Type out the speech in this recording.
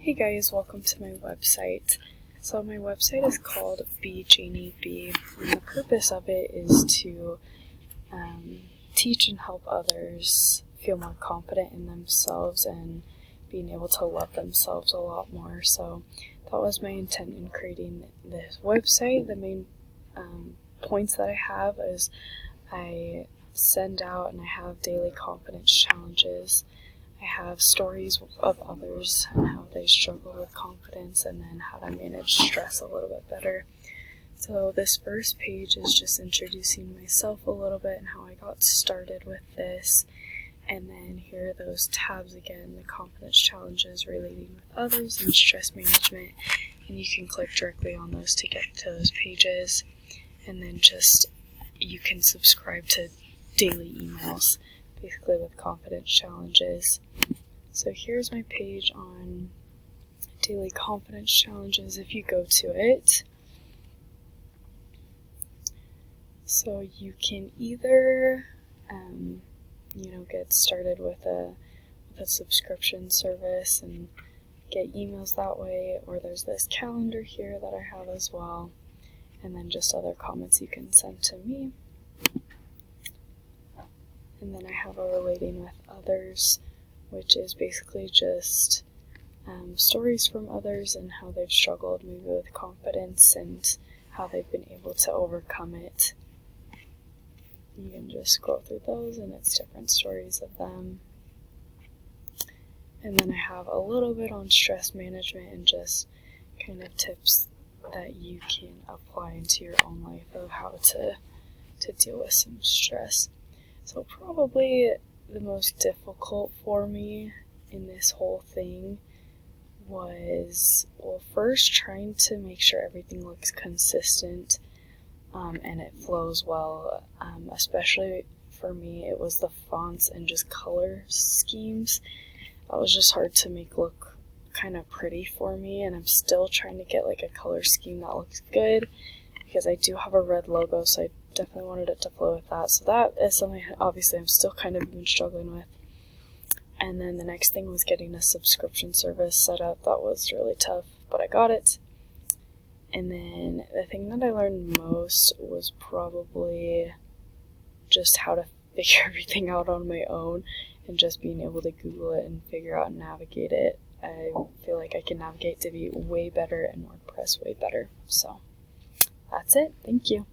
Hey guys, welcome to my website. So my website is called Be Janie Be, and the purpose of it is to teach and help others feel more confident in themselves and being able to love themselves a lot more. So that was my intent in creating this website. The main points that I have is I send out and I have daily confidence challenges. I have stories of others and how they struggle with confidence and then how to manage stress a little bit better. So this first page is just introducing myself a little bit and how I got started with this. And then here are those tabs again, the confidence challenges, relating with others, and stress management. And you can click directly on those to get to those pages. And then you can subscribe to daily emails, basically with confidence challenges. So here's my page on daily confidence challenges if you go to it. So you can either get started with a subscription service and get emails that way, or there's this calendar here that I have as well, and then just other comments you can send to me. And then I have a relating with others, which is basically just stories from others and how they've struggled maybe with confidence and how they've been able to overcome it. You can just scroll through those and it's different stories of them. And then I have a little bit on stress management and just kind of tips that you can apply into your own life of how to deal with some stress. So probably the most difficult for me in this whole thing was, first trying to make sure everything looks consistent and it flows well. Especially for me, it was the fonts and just color schemes. That was just hard to make look kind of pretty for me, and I'm still trying to get like a color scheme that looks good because I do have a red logo, so I definitely wanted it to flow with that. So that is something obviously I'm still kind of been struggling with. And then the next thing was getting a subscription service set up. That was really tough, but I got it. And then the thing that I learned most was probably just how to figure everything out on my own and just being able to Google it and figure out and navigate it. I feel like I can navigate to be way better and WordPress way better. So that's it. Thank you.